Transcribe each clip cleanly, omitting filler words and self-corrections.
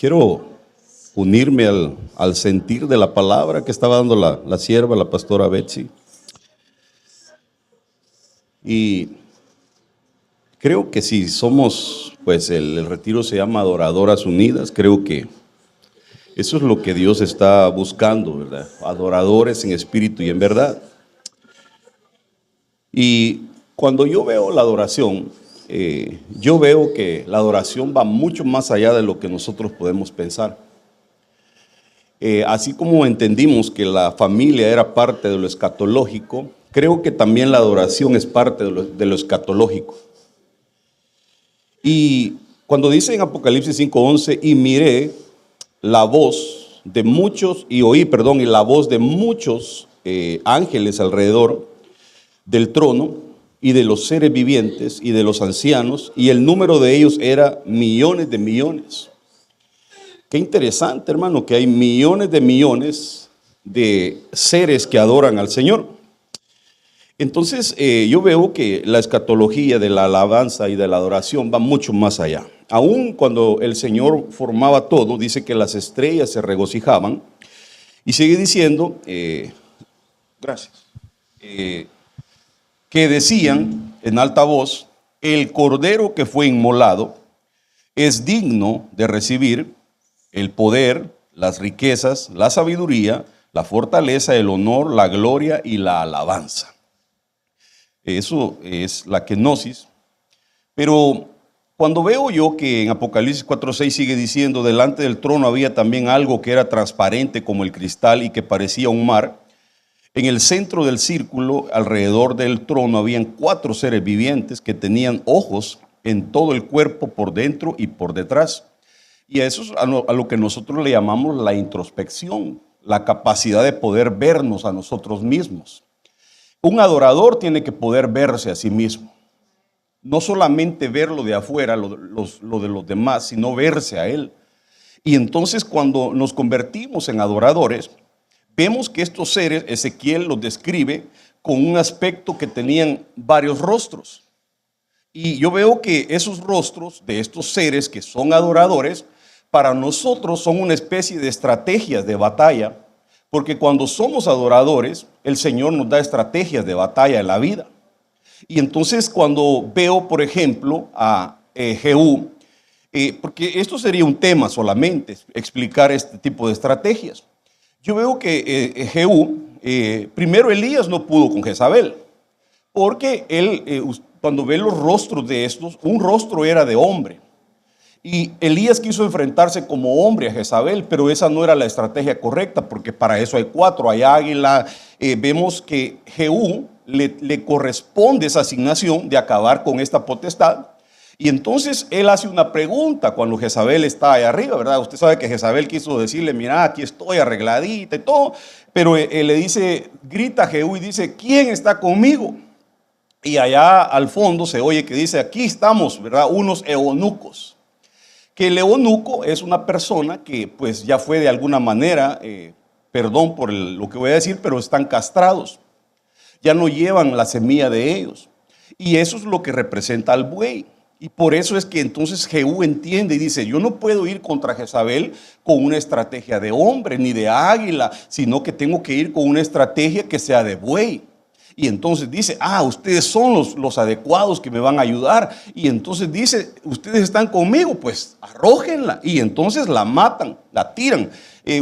Quiero unirme al sentir de la palabra que estaba dando la sierva, la pastora Betsy. Y creo que si somos, pues el retiro se llama Adoradoras Unidas, creo que eso es lo que Dios está buscando, ¿verdad? Adoradores en espíritu y en verdad. Y cuando yo veo la adoración, yo veo que la adoración va mucho más allá de lo que nosotros podemos pensar. Así como entendimos que la familia era parte de lo escatológico, creo que también la adoración es parte de lo escatológico. Y cuando dice en Apocalipsis 5:11, y miré la voz de muchos, y la voz de muchos ángeles alrededor del trono, y de los seres vivientes, y de los ancianos, y el número de ellos era millones de millones. Qué interesante, hermano, que hay millones de seres que adoran al Señor. Entonces, yo veo que la escatología de la alabanza y de la adoración va mucho más allá. Aún cuando el Señor formaba todo, dice que las estrellas se regocijaban. Y sigue diciendo, que decían en alta voz, el cordero que fue inmolado es digno de recibir el poder, las riquezas, la sabiduría, la fortaleza, el honor, la gloria y la alabanza. Eso es la kenosis. Pero cuando veo yo que en Apocalipsis 4:6 sigue diciendo, delante del trono había también algo que era transparente como el cristal y que parecía un mar. En el centro del círculo, alrededor del trono, habían 4 seres vivientes que tenían ojos en todo el cuerpo, por dentro y por detrás. Y eso es a lo que nosotros le llamamos la introspección, la capacidad de poder vernos a nosotros mismos. Un adorador tiene que poder verse a sí mismo. No solamente verlo de afuera, lo de los demás, sino verse a él. Y entonces cuando nos convertimos en adoradores, vemos que estos seres, Ezequiel los describe con un aspecto que tenían varios rostros. Y yo veo que esos rostros de estos seres que son adoradores, para nosotros son una especie de estrategias de batalla, porque cuando somos adoradores, el Señor nos da estrategias de batalla en la vida. Y entonces cuando veo, por ejemplo, a Jehú, porque esto sería un tema solamente, explicar este tipo de estrategias. Yo veo que Jehú, primero Elías no pudo con Jezabel, porque él, cuando ve los rostros de estos, un rostro era de hombre. Y Elías quiso enfrentarse como hombre a Jezabel, pero esa no era la estrategia correcta, porque para eso hay 4, hay águila. Vemos que Jehú le corresponde esa asignación de acabar con esta potestad. Y entonces él hace una pregunta cuando Jezabel está ahí arriba, ¿verdad? Usted sabe que Jezabel quiso decirle, mira, aquí estoy arregladita y todo, pero él le dice, grita Jehú y dice, ¿quién está conmigo? Y allá al fondo se oye que dice, aquí estamos, ¿verdad? Unos eunucos. Que el eunuco es una persona que pues ya fue de alguna manera, perdón por lo que voy a decir, pero están castrados. Ya no llevan la semilla de ellos. Y eso es lo que representa al buey. Y por eso es que entonces Jehú entiende y dice, yo no puedo ir contra Jezabel con una estrategia de hombre ni de águila, sino que tengo que ir con una estrategia que sea de buey. Y entonces dice, ustedes son los adecuados que me van a ayudar. Y entonces dice, ustedes están conmigo, pues arrójenla. Y entonces la matan, la tiran.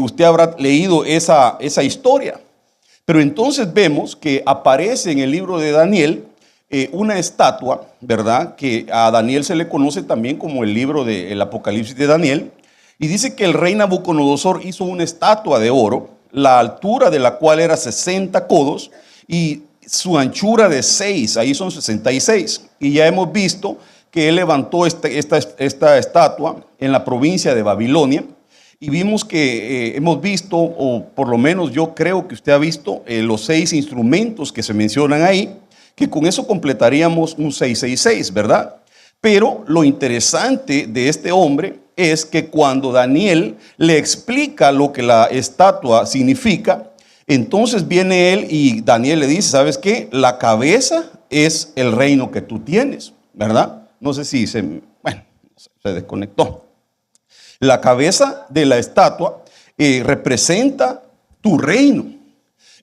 Usted habrá leído esa historia. Pero entonces vemos que aparece en el libro de Daniel una estatua, ¿verdad? Que a Daniel se le conoce también como el libro del Apocalipsis de Daniel. Y dice que el rey Nabucodonosor hizo una estatua de oro, la altura de la cual era 60 codos y su anchura de 6, ahí son 66. Y ya hemos visto que él levantó esta estatua en la provincia de Babilonia. Y vimos que hemos visto, o por lo menos yo creo que usted ha visto los 6 instrumentos que se mencionan ahí, que con eso completaríamos un 666, ¿verdad? Pero lo interesante de este hombre es que cuando Daniel le explica lo que la estatua significa, entonces viene él y Daniel le dice, ¿sabes qué? La cabeza es el reino que tú tienes, ¿verdad? No sé si se desconectó. La cabeza de la estatua representa tu reino.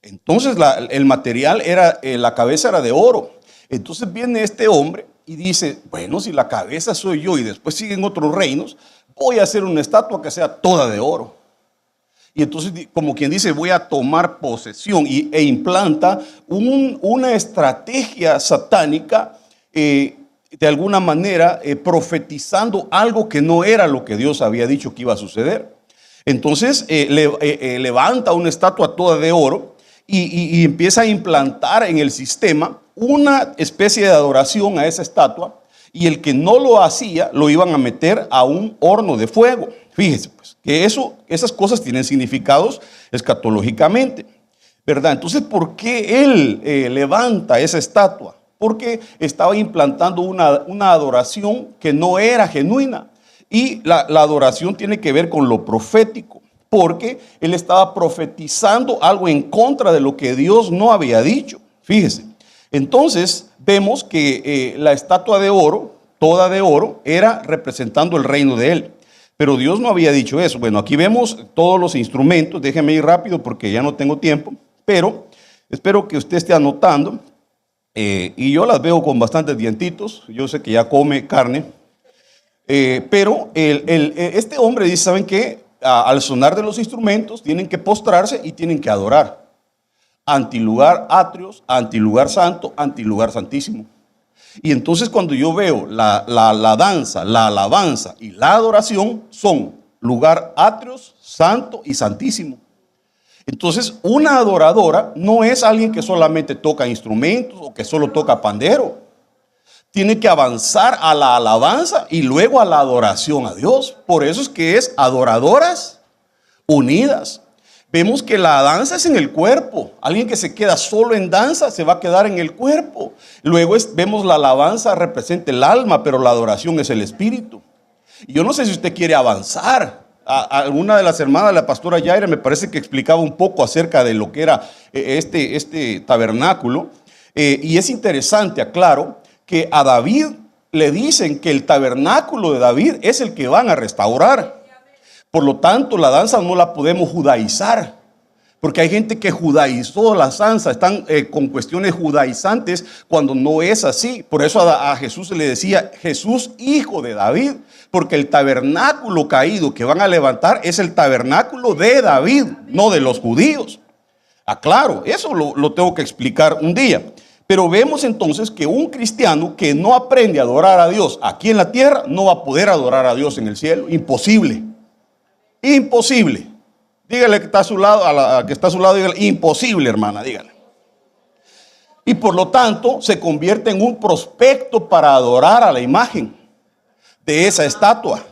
Entonces el material era, la cabeza era de oro. Entonces viene este hombre y dice, bueno, si la cabeza soy yo y después siguen otros reinos, voy a hacer una estatua que sea toda de oro. Y entonces, como quien dice, voy a tomar posesión e implanta una estrategia satánica, de alguna manera profetizando algo que no era lo que Dios había dicho que iba a suceder. Entonces levanta una estatua toda de oro y empieza a implantar en el sistema una especie de adoración a esa estatua, y el que no lo hacía lo iban a meter a un horno de fuego. Fíjese pues que esas cosas tienen significados escatológicamente, ¿verdad? Entonces, ¿por qué él levanta esa estatua? Porque estaba implantando una adoración que no era genuina. Y la adoración tiene que ver con lo profético, porque él estaba profetizando algo en contra de lo que Dios no había dicho. Fíjese. Entonces vemos que la estatua de oro, toda de oro, era representando el reino de él. Pero Dios no había dicho eso. Bueno, aquí vemos todos los instrumentos. Déjeme ir rápido porque ya no tengo tiempo. Pero espero que usted esté anotando. Y yo las veo con bastantes dientitos. Yo sé que ya come carne. Pero este hombre dice, ¿saben qué? Al sonar de los instrumentos tienen que postrarse y tienen que adorar. Antilugar atrios, antilugar santo, antilugar santísimo. Y entonces cuando yo veo la danza, la alabanza y la adoración, son lugar atrios, santo y santísimo. Entonces una adoradora no es alguien que solamente toca instrumentos o que solo toca pandero. Tiene que avanzar a la alabanza y luego a la adoración a Dios. Por eso es que es adoradoras unidas. Vemos que la danza es en el cuerpo. Alguien que se queda solo en danza se va a quedar en el cuerpo. Luego vemos la alabanza representa el alma, pero la adoración es el espíritu. Y yo no sé si usted quiere avanzar. Alguna de las hermanas, la pastora Yaira, me parece que explicaba un poco acerca de lo que era este tabernáculo. Y es interesante, aclaro, que a David le dicen que el tabernáculo de David es el que van a restaurar. Por lo tanto, la danza no la podemos judaizar, porque hay gente que judaizó la danza, están con cuestiones judaizantes cuando no es así. Por eso a Jesús se le decía Jesús, hijo de David, porque el tabernáculo caído que van a levantar es el tabernáculo de David, no de los judíos. Claro, eso lo tengo que explicar un día. Pero vemos entonces que un cristiano que no aprende a adorar a Dios aquí en la tierra no va a poder adorar a Dios en el cielo. Imposible. Imposible. Dígale que está a su lado, a la que está a su lado, dígale, imposible, hermana, dígale. Y por lo tanto se convierte en un prospecto para adorar a la imagen de esa estatua.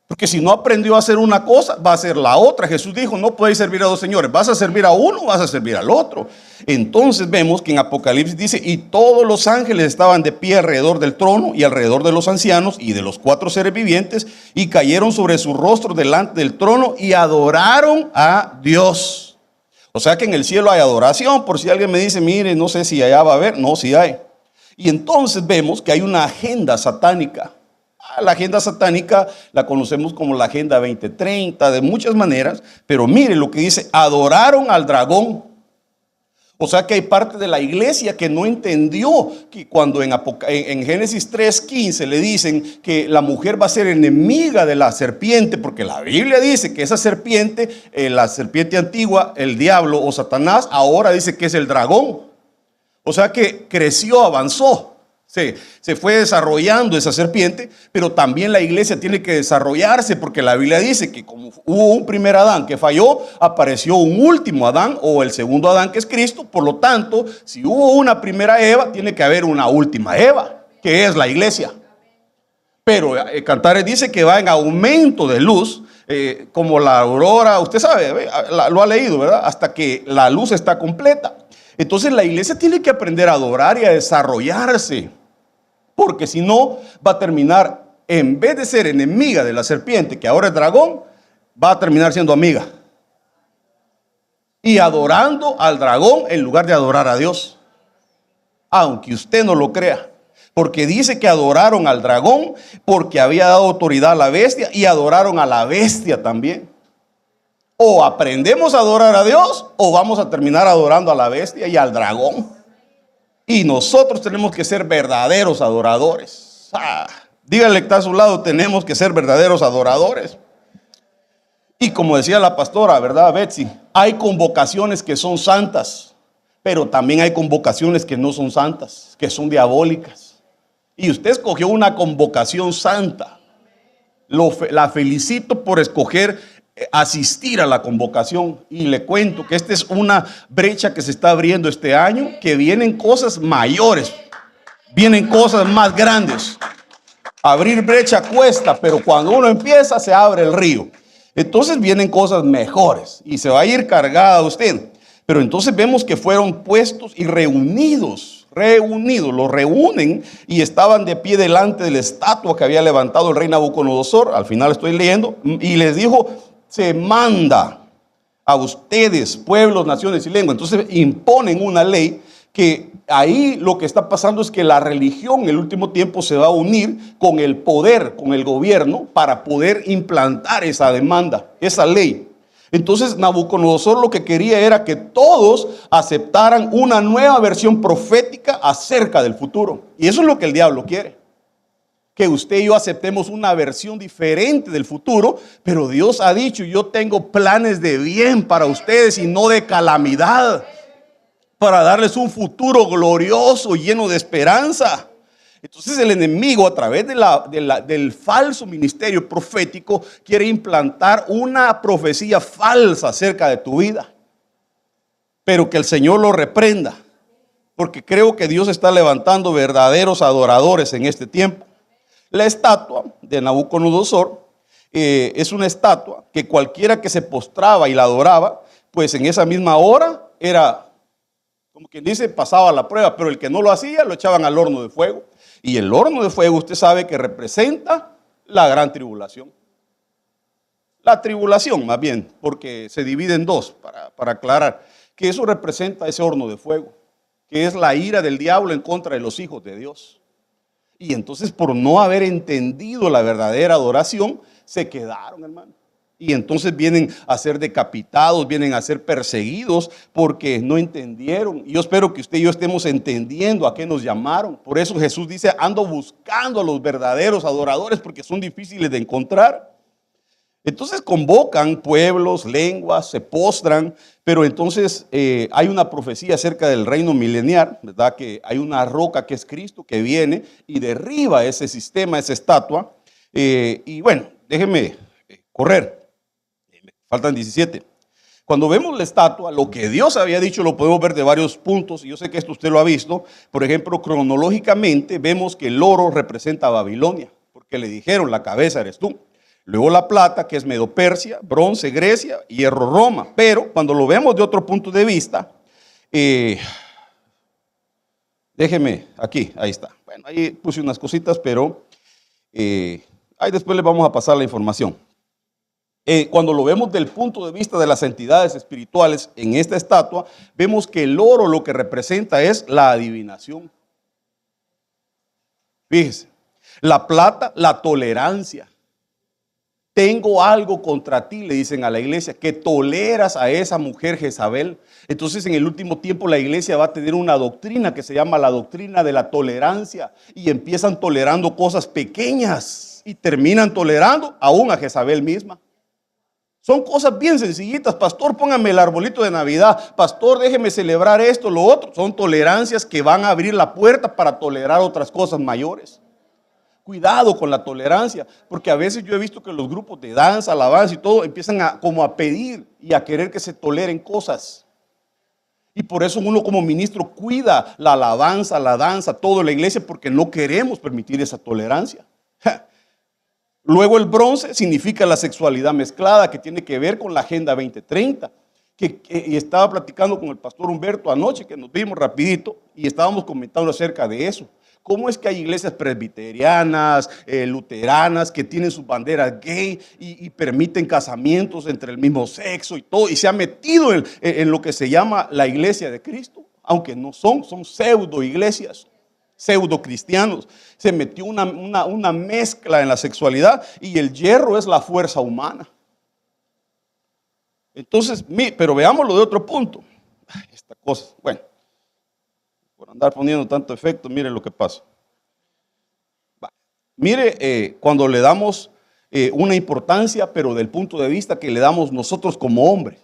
Porque si no aprendió a hacer una cosa, va a hacer la otra. Jesús dijo, no podéis servir a dos señores. Vas a servir a uno, vas a servir al otro. Entonces vemos que en Apocalipsis dice, y todos los ángeles estaban de pie alrededor del trono y alrededor de los ancianos y de los 4 seres vivientes, y cayeron sobre su rostro delante del trono y adoraron a Dios. O sea que en el cielo hay adoración. Por si alguien me dice, mire, no sé si allá va a haber. No, sí hay. Y entonces vemos que hay una agenda satánica. La agenda satánica la conocemos como la Agenda 2030 de muchas maneras, pero mire lo que dice, adoraron al dragón. O sea que hay parte de la iglesia que no entendió que cuando en Génesis 3:15 le dicen que la mujer va a ser enemiga de la serpiente, porque la Biblia dice que esa serpiente, la serpiente antigua, el diablo o Satanás, ahora dice que es el dragón. O sea que creció, avanzó. Se fue desarrollando esa serpiente, pero también la iglesia tiene que desarrollarse, porque la Biblia dice que como hubo un primer Adán que falló, apareció un último Adán o el segundo Adán, que es Cristo. Por lo tanto, si hubo una primera Eva, tiene que haber una última Eva, que es la iglesia. Pero Cantares dice que va en aumento de luz, como la aurora, usted sabe, lo ha leído, ¿verdad? Hasta que la luz está completa. Entonces la iglesia tiene que aprender a adorar y a desarrollarse. Porque si no, va a terminar, en vez de ser enemiga de la serpiente, que ahora es dragón, va a terminar siendo amiga. Y adorando al dragón en lugar de adorar a Dios. Aunque usted no lo crea. Porque dice que adoraron al dragón porque había dado autoridad a la bestia y adoraron a la bestia también. O aprendemos a adorar a Dios o vamos a terminar adorando a la bestia y al dragón. Y nosotros tenemos que ser verdaderos adoradores. Dígale que está a su lado, tenemos que ser verdaderos adoradores. Y como decía la pastora, ¿verdad, Betsy? Hay convocaciones que son santas, pero también hay convocaciones que no son santas, que son diabólicas. Y usted escogió una convocación santa. La felicito por escoger asistir a la convocación. Y le cuento que esta es una brecha que se está abriendo este año, que vienen cosas mayores, vienen cosas más grandes. Abrir brecha cuesta, pero cuando uno empieza se abre el río. Entonces vienen cosas mejores y se va a ir cargada usted. Pero entonces vemos que fueron puestos y reunidos, los reúnen y estaban de pie delante de la estatua que había levantado el rey Nabucodonosor. Al final estoy leyendo y les dijo: se manda a ustedes, pueblos, naciones y lenguas. Entonces imponen una ley que ahí lo que está pasando es que la religión en el último tiempo se va a unir con el poder, con el gobierno, para poder implantar esa demanda, esa ley. Entonces Nabucodonosor lo que quería era que todos aceptaran una nueva versión profética acerca del futuro. Y eso es lo que el diablo quiere. Que usted y yo aceptemos una versión diferente del futuro, pero Dios ha dicho: yo tengo planes de bien para ustedes y no de calamidad, para darles un futuro glorioso, lleno de esperanza. Entonces el enemigo, a través del falso ministerio profético, quiere implantar una profecía falsa acerca de tu vida. Pero que el Señor lo reprenda, porque creo que Dios está levantando verdaderos adoradores en este tiempo. La estatua de Nabucodonosor es una estatua que cualquiera que se postraba y la adoraba, pues en esa misma hora era, como quien dice, pasaba la prueba. Pero el que no lo hacía, lo echaban al horno de fuego. Y el horno de fuego, usted sabe que representa la gran tribulación. La tribulación, más bien, porque se divide en dos, para aclarar, que eso representa ese horno de fuego, que es la ira del diablo en contra de los hijos de Dios. Y entonces, por no haber entendido la verdadera adoración, se quedaron, hermano. Y entonces vienen a ser decapitados, vienen a ser perseguidos porque no entendieron. Y yo espero que usted y yo estemos entendiendo a qué nos llamaron. Por eso Jesús dice: ando buscando a los verdaderos adoradores, porque son difíciles de encontrar. Entonces convocan pueblos, lenguas, se postran, pero entonces hay una profecía acerca del reino milenial, ¿verdad? Que hay una roca que es Cristo que viene y derriba ese sistema, esa estatua. Y bueno, déjenme correr. Faltan 17. Cuando vemos la estatua, lo que Dios había dicho lo podemos ver de varios puntos. Y yo sé que esto usted lo ha visto. Por ejemplo, cronológicamente vemos que el oro representa a Babilonia, porque le dijeron: la cabeza eres tú. Luego la plata, que es Medo-Persia, bronce, Grecia, hierro, Roma. Pero cuando lo vemos de otro punto de vista, déjeme, aquí, ahí está. Bueno, ahí puse unas cositas, pero ahí después les vamos a pasar la información. Cuando lo vemos del punto de vista de las entidades espirituales en esta estatua, vemos que el oro lo que representa es la adivinación. Fíjese, la plata, la tolerancia. Tengo algo contra ti, le dicen a la iglesia, que toleras a esa mujer Jezabel. Entonces en el último tiempo la iglesia va a tener una doctrina que se llama la doctrina de la tolerancia. Y empiezan tolerando cosas pequeñas y terminan tolerando aún a Jezabel misma. Son cosas bien sencillitas. Pastor, póngame el arbolito de Navidad. Pastor, déjeme celebrar esto, lo otro. Son tolerancias que van a abrir la puerta para tolerar otras cosas mayores. Cuidado con la tolerancia, porque a veces yo he visto que los grupos de danza, alabanza y todo empiezan como a pedir y a querer que se toleren cosas. Y por eso uno como ministro cuida la alabanza, la danza, todo en la iglesia, porque no queremos permitir esa tolerancia. Luego el bronce significa la sexualidad mezclada, que tiene que ver con la Agenda 2030. Y estaba platicando con el pastor Humberto anoche, que nos vimos rapidito, y estábamos comentando acerca de eso. ¿Cómo es que hay iglesias presbiterianas, luteranas, que tienen sus banderas gay y permiten casamientos entre el mismo sexo y todo? Y se ha metido en lo que se llama la iglesia de Cristo, aunque no son pseudo iglesias. pseudo cristianos. Se metió una mezcla en la sexualidad y el hierro es la fuerza humana. Entonces, pero veámoslo de otro punto. Esta cosa, bueno, por andar poniendo tanto efecto, mire lo que pasa. Mire, cuando le damos una importancia, pero del punto de vista que le damos nosotros como hombres,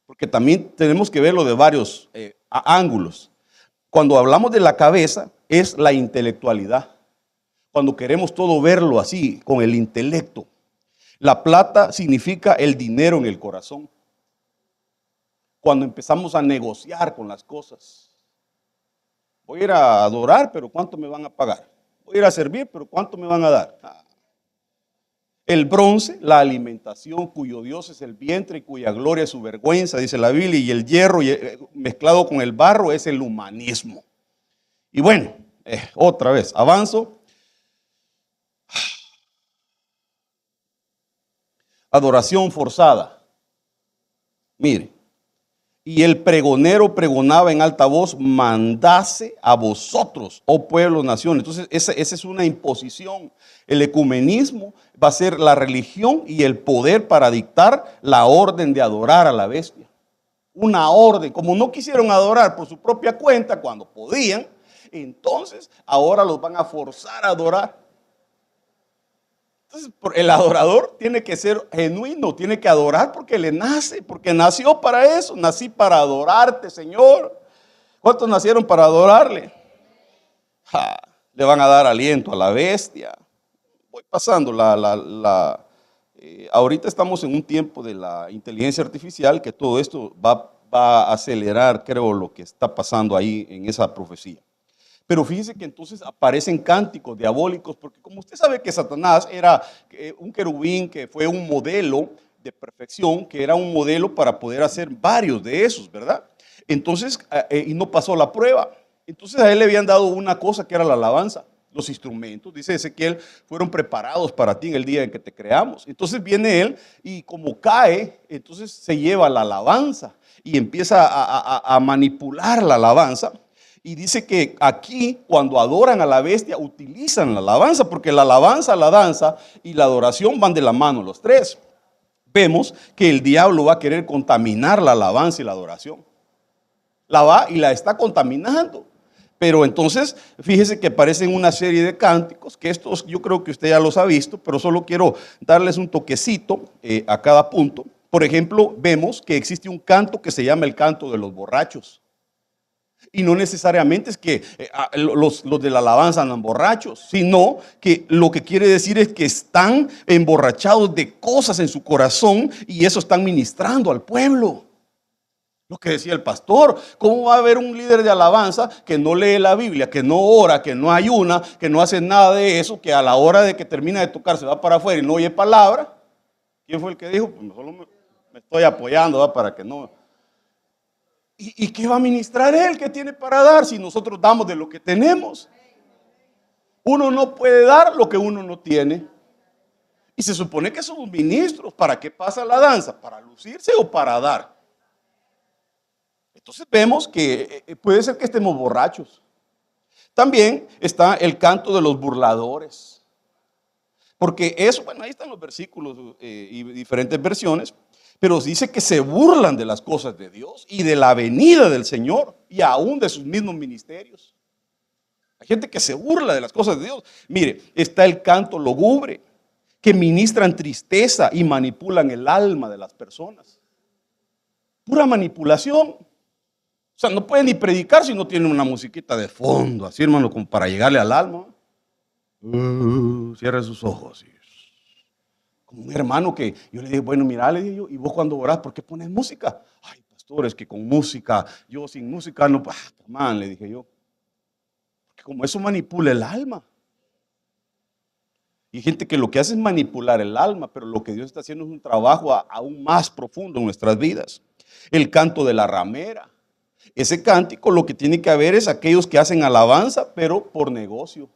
porque también tenemos que verlo de varios ángulos. Cuando hablamos de la cabeza, es la intelectualidad. Cuando queremos todo verlo así, con el intelecto. La plata significa el dinero en el corazón. Cuando empezamos a negociar con las cosas. Voy a ir a adorar, pero ¿cuánto me van a pagar? Voy a ir a servir, pero ¿cuánto me van a dar? El bronce, la alimentación, cuyo Dios es el vientre y cuya gloria es su vergüenza, dice la Biblia, y el hierro mezclado con el barro es el humanismo. Y bueno, otra vez, avanzo. Adoración forzada. Mire, y el pregonero pregonaba en alta voz, mandase a vosotros, oh pueblos, naciones. Entonces, esa es una imposición. El ecumenismo va a ser la religión y el poder para dictar la orden de adorar a la bestia. Una orden, como no quisieron adorar por su propia cuenta cuando podían, entonces ahora los van a forzar a adorar. Entonces, el adorador tiene que ser genuino, tiene que adorar porque le nace, porque nació para eso. Nací para adorarte, Señor. ¿Cuántos nacieron para adorarle? Le van a dar aliento a la bestia. Voy pasando ahorita estamos en un tiempo de la inteligencia artificial que todo esto va a acelerar, creo, lo que está pasando ahí en esa profecía. Pero fíjese que entonces aparecen cánticos diabólicos, porque como usted sabe que Satanás era un querubín que fue un modelo de perfección, que era un modelo para poder hacer varios de esos, ¿verdad? Entonces, y no pasó la prueba. Entonces a él le habían dado una cosa que era la alabanza. Los instrumentos, dice Ezequiel, fueron preparados para ti en el día en que te creamos. Entonces viene él y como cae, entonces se lleva la alabanza y empieza a manipular la alabanza. Y dice que aquí, cuando adoran a la bestia, utilizan la alabanza, porque la alabanza, la danza y la adoración van de la mano los tres. Vemos que el diablo va a querer contaminar la alabanza y la adoración. La va y la está contaminando. Pero entonces, fíjese que aparecen una serie de cánticos, que estos yo creo que usted ya los ha visto, pero solo quiero darles un toquecito a cada punto. Por ejemplo, vemos que existe un canto que se llama el canto de los borrachos. Y no necesariamente es que los de la alabanza andan borrachos, sino que lo que quiere decir es que están emborrachados de cosas en su corazón y eso están ministrando al pueblo. Lo que decía el pastor, ¿cómo va a haber un líder de alabanza que no lee la Biblia, que no ora, que no ayuna, que no hace nada de eso, que a la hora de que termina de tocar se va para afuera y no oye palabra? ¿Quién fue el que dijo? Pues solo me estoy apoyando, ¿va? Para que no... ¿Y qué va a ministrar él? ¿Qué tiene para dar si nosotros damos de lo que tenemos? Uno no puede dar lo que uno no tiene. Y se supone que somos ministros. ¿Para qué pasa la danza? ¿Para lucirse o para dar? Entonces vemos que puede ser que estemos borrachos. También está el canto de los burladores. Porque eso, bueno, ahí están los versículos y diferentes versiones. Pero dice que se burlan de las cosas de Dios y de la venida del Señor y aún de sus mismos ministerios. Hay gente que se burla de las cosas de Dios. Mire, está el canto lúgubre, que ministran tristeza y manipulan el alma de las personas. Pura manipulación. O sea, no pueden ni predicar si no tienen una musiquita de fondo, así hermano, como para llegarle al alma. Cierre sus ojos. Como un hermano que yo le dije, bueno, mira, le dije yo, ¿y vos cuando orás, por qué pones música? Ay, pastor, es que con música, yo sin música no, man, le dije yo. Porque como eso manipula el alma. Y hay gente que lo que hace es manipular el alma, pero lo que Dios está haciendo es un trabajo aún más profundo en nuestras vidas. El canto de la ramera. Ese cántico lo que tiene que haber es aquellos que hacen alabanza, pero por negocio,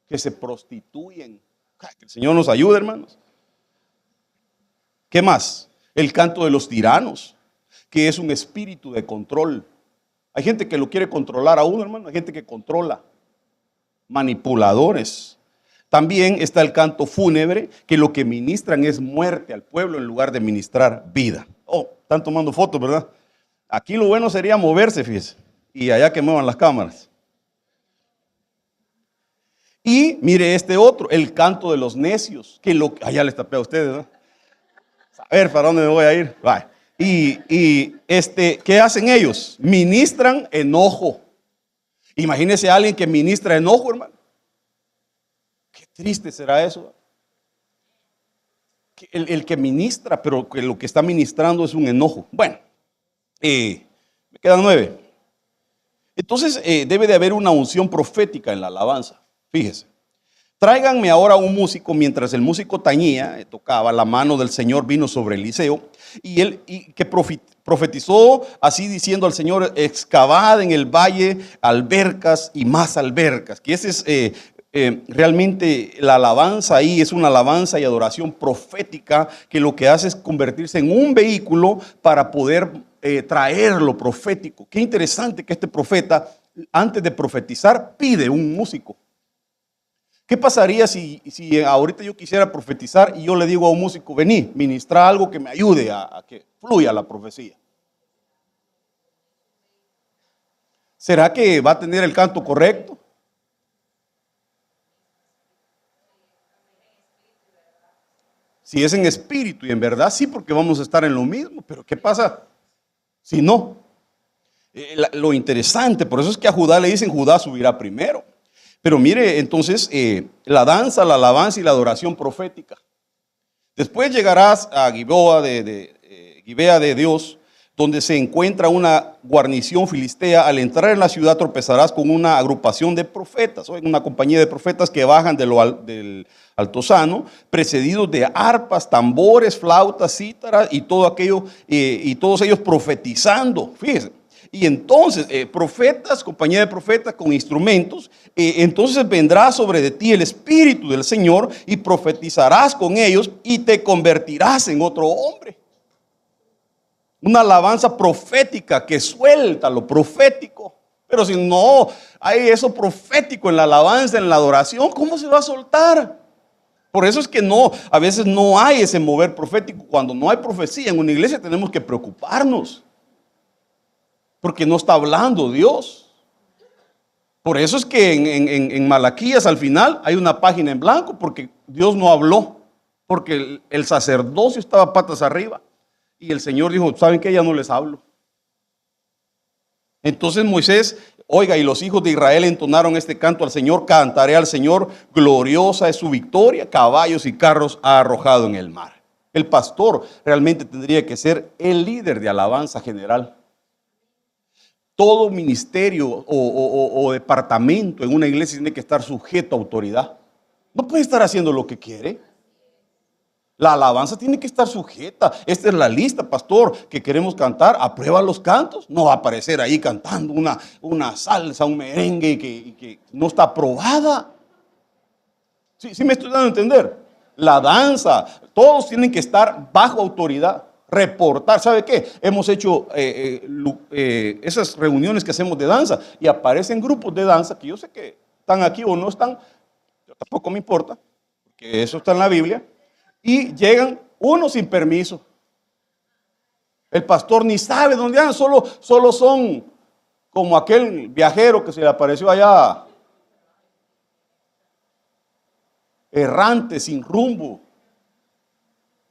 que se prostituyen. Que el Señor nos ayude, hermanos. ¿Qué más? El canto de los tiranos, que es un espíritu de control. Hay gente que lo quiere controlar a uno, hermano. Hay gente que controla. Manipuladores. También está el canto fúnebre, que lo que ministran es muerte al pueblo en lugar de ministrar vida. Oh, están tomando fotos, ¿verdad? Aquí lo bueno sería moverse, fíjese, y allá que muevan las cámaras. Y mire este otro, el canto de los necios, que allá les tapé a ustedes, ¿no? A ver, ¿para dónde me voy a ir? Vaya. ¿Qué hacen ellos? Ministran enojo. Imagínese a alguien que ministra enojo, hermano. Qué triste será eso. El que ministra, pero que lo que está ministrando es un enojo. Bueno, me quedan 9. Entonces debe de haber una unción profética en la alabanza. Fíjese. Tráiganme ahora un músico. Mientras el músico tañía, tocaba, la mano del Señor vino sobre Eliseo y que profetizó así diciendo al Señor: excavad en el valle albercas y más albercas. Que ese es realmente la alabanza ahí, es una alabanza y adoración profética que lo que hace es convertirse en un vehículo para poder traer lo profético. Qué interesante que este profeta, antes de profetizar, pide un músico. ¿Qué pasaría si ahorita yo quisiera profetizar y yo le digo a un músico: vení, ministra algo que me ayude a que fluya la profecía? ¿Será que va a tener el canto correcto? Si es en espíritu y en verdad, sí, porque vamos a estar en lo mismo. Pero ¿qué pasa si no? Lo interesante, por eso es que a Judá le dicen: Judá subirá primero. Pero mire, entonces, la danza, la alabanza y la adoración profética. Después llegarás a Gibea de Dios, donde se encuentra una guarnición filistea. Al entrar en la ciudad tropezarás con una agrupación de profetas, o una compañía de profetas que bajan del altozano, precedidos de arpas, tambores, flautas, cítaras y todo aquello, y todos ellos profetizando. Fíjense. Y entonces, profetas, compañía de profetas con instrumentos, entonces vendrá sobre de ti el Espíritu del Señor y profetizarás con ellos y te convertirás en otro hombre. Una alabanza profética que suelta lo profético. Pero si no hay eso profético en la alabanza, en la adoración, ¿cómo se va a soltar? Por eso es que a veces no hay ese mover profético. Cuando no hay profecía en una iglesia tenemos que preocuparnos. Porque no está hablando Dios. Por eso es que en Malaquías al final hay una página en blanco, porque Dios no habló. Porque el sacerdocio estaba patas arriba. Y el Señor dijo: ¿saben qué? Ya no les hablo. Entonces Moisés, oiga, y los hijos de Israel entonaron este canto al Señor: cantaré al Señor, gloriosa es su victoria, caballos y carros ha arrojado en el mar. El pastor realmente tendría que ser el líder de alabanza general. Todo ministerio o departamento en una iglesia tiene que estar sujeto a autoridad. No puede estar haciendo lo que quiere. La alabanza tiene que estar sujeta. Esta es la lista, pastor, que queremos cantar. Aprueba los cantos. No va a aparecer ahí cantando una salsa, un merengue que no está aprobada. ¿Sí me estoy dando a entender? La danza, todos tienen que estar bajo autoridad. Reportar, ¿sabe qué? Hemos hecho esas reuniones que hacemos de danza y aparecen grupos de danza que yo sé que están aquí o no están, tampoco me importa, porque eso está en la Biblia, y llegan unos sin permiso. El pastor ni sabe dónde andan, solo son como aquel viajero que se le apareció allá, errante, sin rumbo.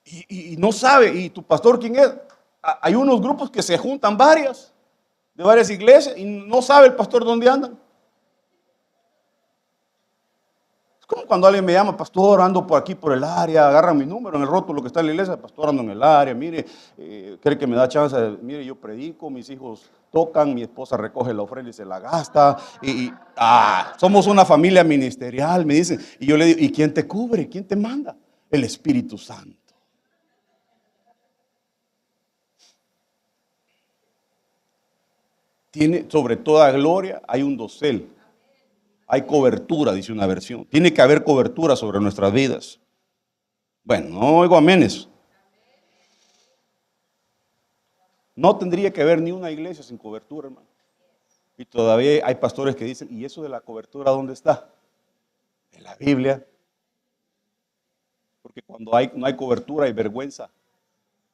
Y no sabe, ¿y tu pastor quién es? Hay unos grupos que se juntan de varias iglesias, y no sabe el pastor dónde andan. Es como cuando alguien me llama: pastor, ando por aquí por el área, agarra mi número en el rótulo que está en la iglesia: pastor, ando en el área, mire, cree que me da chance, mire, yo predico, mis hijos tocan, mi esposa recoge la ofrenda y se la gasta, somos una familia ministerial, me dicen. Y yo le digo: ¿y quién te cubre? ¿Quién te manda? El Espíritu Santo. Tiene sobre toda gloria, hay un dosel. Hay cobertura, dice una versión. Tiene que haber cobertura sobre nuestras vidas. Bueno, no oigo amenes. No tendría que haber ni una iglesia sin cobertura, hermano. Y todavía hay pastores que dicen, ¿y eso de la cobertura dónde está? En la Biblia. Porque cuando no hay cobertura hay vergüenza.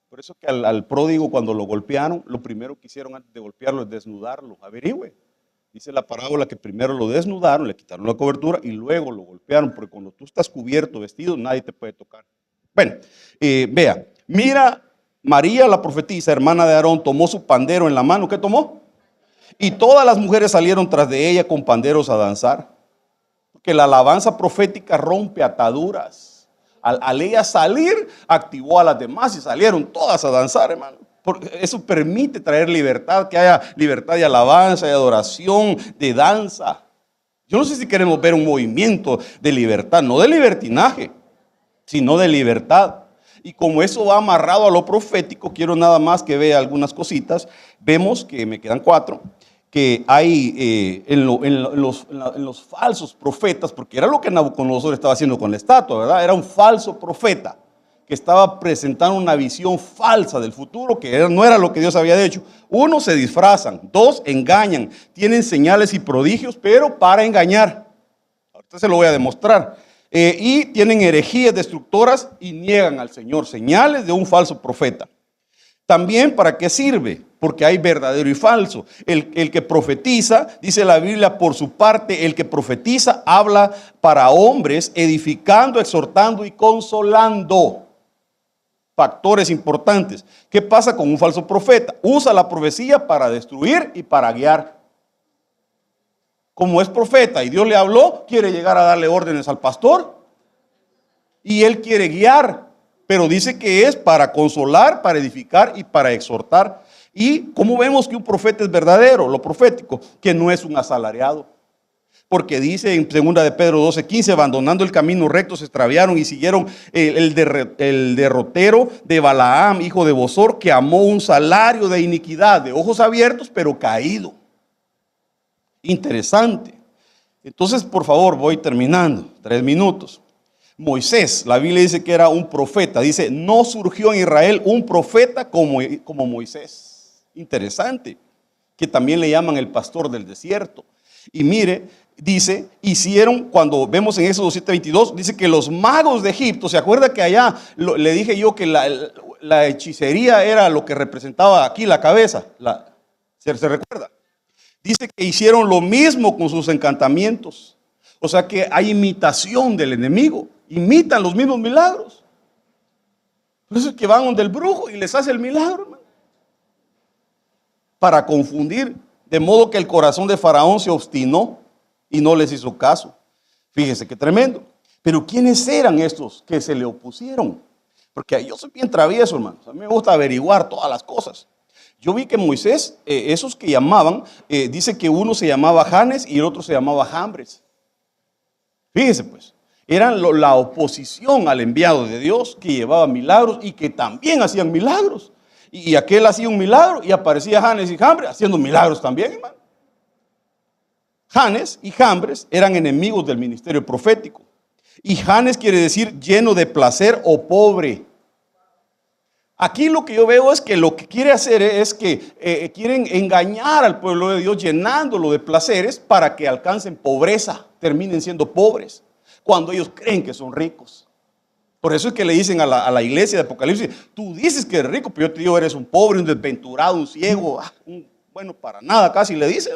Por eso que al pródigo cuando lo golpearon, lo primero que hicieron antes de golpearlo es desnudarlo. Averigüe. Dice la parábola que primero lo desnudaron, le quitaron la cobertura y luego lo golpearon, porque cuando tú estás cubierto, vestido, nadie te puede tocar. Bueno, vea, mira, María la profetisa, hermana de Aarón, tomó su pandero en la mano. ¿Qué tomó? Y todas las mujeres salieron tras de ella con panderos a danzar. Porque la alabanza profética rompe ataduras. Al ella salir, activó a las demás y salieron todas a danzar, hermano. Porque eso permite traer libertad, que haya libertad de alabanza, de adoración, de danza. Yo no sé si queremos ver un movimiento de libertad, no de libertinaje, sino de libertad. Y como eso va amarrado a lo profético, quiero nada más que vea algunas cositas. Vemos que me quedan 4, que hay en los falsos profetas, porque era lo que Nabucodonosor estaba haciendo con la estatua, ¿verdad? Era un falso profeta que estaba presentando una visión falsa del futuro, que no era lo que Dios había dicho. 1, se disfrazan. 2, engañan. Tienen señales y prodigios, pero para engañar. Ahorita se lo voy a demostrar. Y tienen herejías destructoras y niegan al Señor. Señales de un falso profeta. También, ¿para qué sirve? Porque hay verdadero y falso. El que profetiza, dice la Biblia, por su parte, el que profetiza habla para hombres, edificando, exhortando y consolando. Factores importantes. ¿Qué pasa con un falso profeta? Usa la profecía para destruir y para guiar. Como es profeta y Dios le habló, quiere llegar a darle órdenes al pastor. Y él quiere guiar, pero dice que es para consolar, para edificar y para exhortar. ¿Y cómo vemos que un profeta es verdadero? Lo profético, que no es un asalariado. Porque dice en 2 de Pedro 12:15, abandonando el camino recto se extraviaron y siguieron el derrotero de Balaam, hijo de Bosor, que amó un salario de iniquidad, de ojos abiertos, pero caído. Interesante. Entonces, por favor, voy terminando, 3 minutos. Moisés, la Biblia dice que era un profeta. Dice, no surgió en Israel un profeta como Moisés. Interesante. Que también le llaman el pastor del desierto. Y mire, dice, hicieron, cuando vemos en Éxodo 7:22, dice que los magos de Egipto, ¿se acuerda que allá le dije yo que la hechicería era lo que representaba aquí la cabeza? ¿Se recuerda? Dice que hicieron lo mismo con sus encantamientos. O sea que hay imitación del enemigo. Imitan los mismos milagros. Por eso es que van donde el brujo y les hace el milagro, hermano. Para confundir. De modo que el corazón de Faraón se obstinó y no les hizo caso. Fíjese qué tremendo. Pero ¿quiénes eran estos que se le opusieron? Porque yo soy bien travieso, hermanos. A mí me gusta averiguar todas las cosas. Yo vi que Moisés, esos que llamaban, dice que uno se llamaba Janes y el otro se llamaba Jambres. Fíjese pues, eran la oposición al enviado de Dios que llevaba milagros y que también hacían milagros. Y aquel hacía un milagro y aparecía Janes y Jambres haciendo milagros también, hermano. Janes y Jambres eran enemigos del ministerio profético. Y Janes quiere decir lleno de placer o pobre. Aquí lo que yo veo es que lo que quiere hacer es que quieren engañar al pueblo de Dios llenándolo de placeres para que alcancen pobreza, terminen siendo pobres, cuando ellos creen que son ricos. Por eso es que le dicen a la iglesia de Apocalipsis, tú dices que eres rico, pero yo te digo, eres un pobre, un desventurado, un ciego, bueno, para nada casi le dice.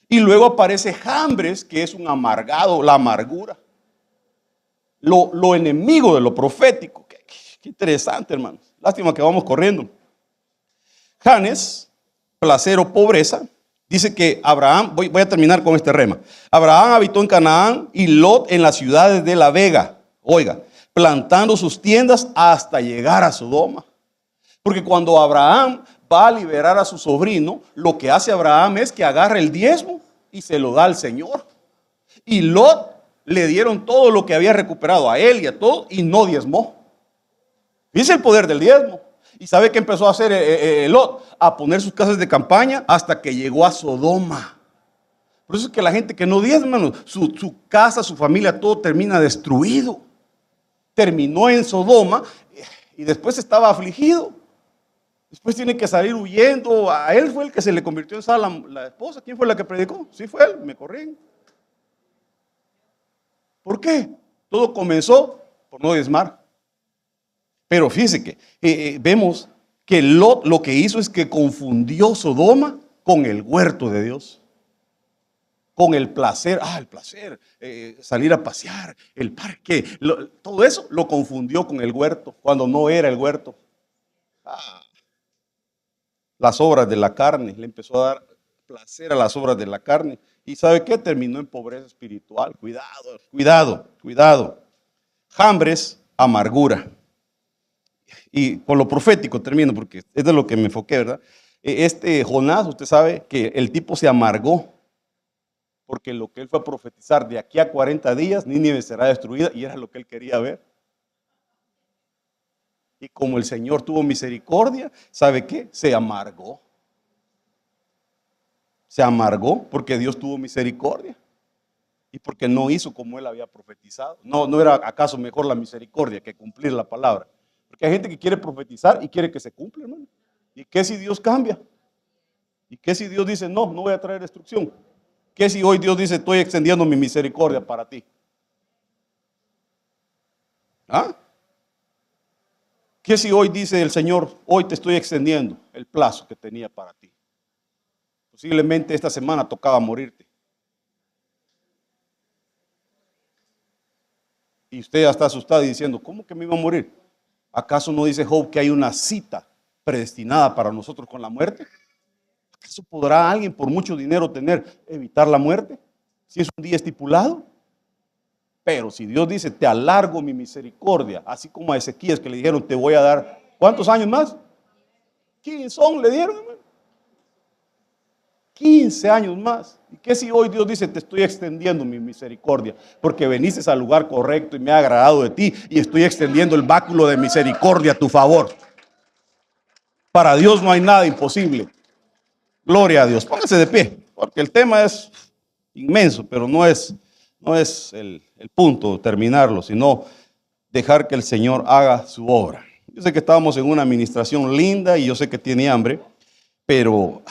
Y luego aparece Jambres, que es un amargado, la amargura. Lo enemigo de lo profético. Qué interesante, hermanos. Lástima que vamos corriendo. Janes, placer o pobreza, dice que Abraham, voy a terminar con este rema. Abraham habitó en Canaán y Lot en las ciudades de la Vega. Oiga, plantando sus tiendas hasta llegar a Sodoma. Porque cuando Abraham va a liberar a su sobrino, lo que hace Abraham es que agarra el diezmo y se lo da al Señor. Y Lot le dieron todo lo que había recuperado a él y a todos y no diezmó. Dice el poder del diezmo. ¿Y sabe qué empezó a hacer Lot? A poner sus casas de campaña hasta que llegó a Sodoma. Por eso es que la gente que no diezma, su casa, su familia, todo termina destruido. Terminó en Sodoma y después estaba afligido. Después tiene que salir huyendo. A él fue el que se le convirtió en sal la esposa. ¿Quién fue la que predicó? Sí fue él, me corrigen. ¿Por qué? Todo comenzó por no diezmar. Pero fíjese que vemos que Lot lo que hizo es que confundió Sodoma con el huerto de Dios. Con el placer, el placer, salir a pasear, el parque, todo eso lo confundió con el huerto, cuando no era el huerto. Las obras de la carne, le empezó a dar placer a las obras de la carne. ¿Y sabe qué? Terminó en pobreza espiritual. Cuidado, cuidado, cuidado. Hambres, amargura. Y con lo profético termino, porque es de lo que me enfoqué, ¿verdad? Jonás, usted sabe que el tipo se amargó, porque lo que él fue a profetizar de aquí a 40 días, Nínive será destruida, y era lo que él quería ver. Y como el Señor tuvo misericordia, ¿sabe qué? Se amargó. Se amargó porque Dios tuvo misericordia. Y porque no hizo como él había profetizado. No era acaso mejor la misericordia que cumplir la palabra. Porque hay gente que quiere profetizar y quiere que se cumpla, hermano. ¿Y qué si Dios cambia? ¿Y qué si Dios dice, no voy a traer destrucción? ¿Qué si hoy Dios dice, estoy extendiendo mi misericordia para ti? ¿Qué si hoy dice el Señor, hoy te estoy extendiendo el plazo que tenía para ti? Posiblemente esta semana tocaba morirte. Y usted ya está asustado y diciendo, ¿cómo que me iba a morir? ¿Acaso no dice Job que hay una cita predestinada para nosotros con la muerte? ¿Acaso podrá alguien por mucho dinero evitar la muerte? Si es un día estipulado. Pero si Dios dice, te alargo mi misericordia, así como a Ezequías que le dijeron, te voy a dar, ¿cuántos años más? 15 le dieron, hermano. 15 años más. ¿Y qué si hoy Dios dice, te estoy extendiendo mi misericordia? Porque veniste al lugar correcto y me ha agradado de ti y estoy extendiendo el báculo de misericordia a tu favor. Para Dios no hay nada imposible. Gloria a Dios. Póngase de pie, porque el tema es inmenso, pero no es el punto terminarlo, sino dejar que el Señor haga su obra. Yo sé que estábamos en una administración linda y yo sé que tiene hambre, pero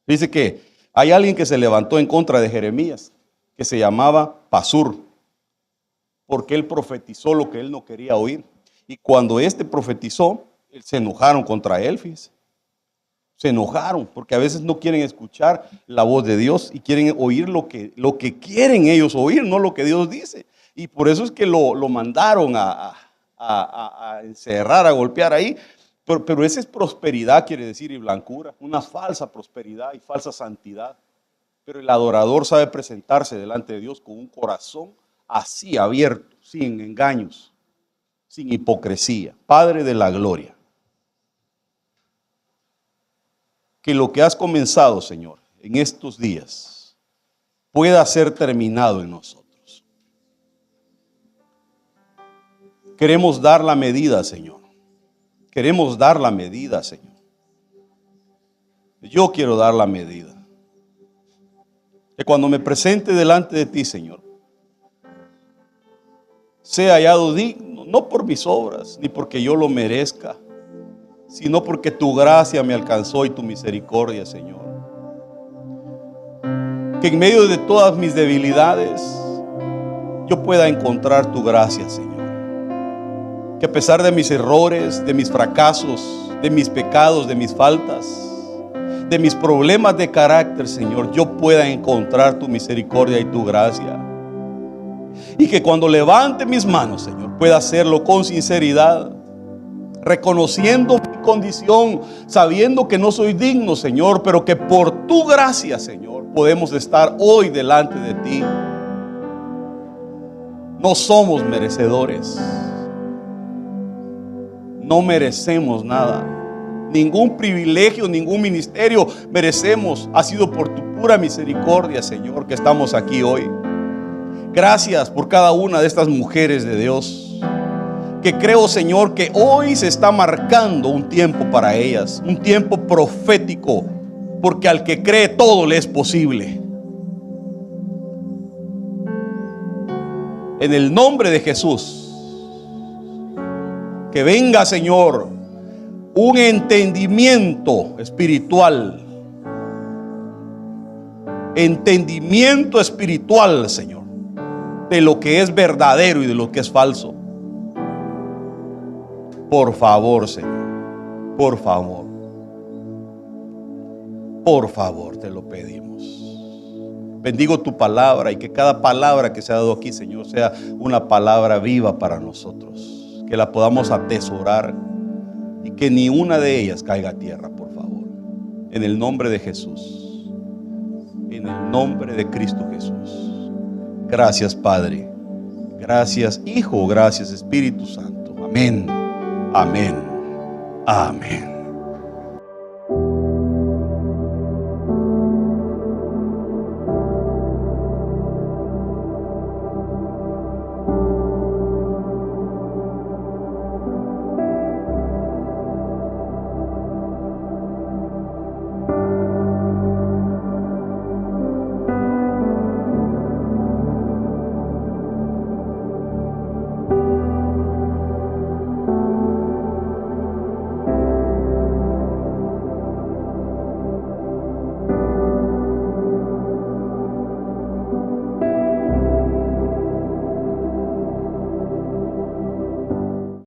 dice que hay alguien que se levantó en contra de Jeremías, que se llamaba Pasur, porque él profetizó lo que él no quería oír. Y cuando profetizó, se enojaron contra él, fíjese. Se enojaron porque a veces no quieren escuchar la voz de Dios y quieren oír lo que quieren ellos oír, no lo que Dios dice. Y por eso es que lo mandaron a encerrar, a golpear ahí. Pero esa es prosperidad, quiere decir, y blancura. Una falsa prosperidad y falsa santidad. Pero el adorador sabe presentarse delante de Dios con un corazón así abierto, sin engaños, sin hipocresía. Padre de la gloria. Que lo que has comenzado, Señor, en estos días pueda ser terminado en nosotros. Queremos dar la medida, Señor. Queremos dar la medida, Señor. Yo quiero dar la medida. Que cuando me presente delante de ti, Señor, sea hallado digno, no por mis obras, ni porque yo lo merezca, sino porque tu gracia me alcanzó y tu misericordia, Señor. Que en medio de todas mis debilidades yo pueda encontrar tu gracia, Señor. Que a pesar de mis errores, de mis fracasos, de mis pecados, de mis faltas, de mis problemas de carácter, Señor, yo pueda encontrar tu misericordia y tu gracia. Y que cuando levante mis manos, Señor, pueda hacerlo con sinceridad, reconociendo mi condición, sabiendo que no soy digno, Señor, pero que por tu gracia, Señor, podemos estar hoy delante de ti. No somos merecedores. No merecemos nada. Ningún privilegio, ningún ministerio merecemos. Ha sido por tu pura misericordia, Señor, que estamos aquí hoy. Gracias por cada una de estas mujeres de Dios. Que creo, Señor, que hoy se está marcando un tiempo para ellas, un tiempo profético, porque al que cree todo le es posible. En el nombre de Jesús, que venga, Señor, un entendimiento espiritual. Entendimiento espiritual, Señor, de lo que es verdadero y de lo que es falso. Por favor, Señor, por favor. Por favor, te lo pedimos. Bendigo tu palabra y que cada palabra que se ha dado aquí, Señor, sea una palabra viva para nosotros. Que la podamos atesorar y que ni una de ellas caiga a tierra, por favor. En el nombre de Jesús. En el nombre de Cristo Jesús. Gracias, Padre. Gracias, Hijo. Gracias, Espíritu Santo. Amén. Amén. Amén.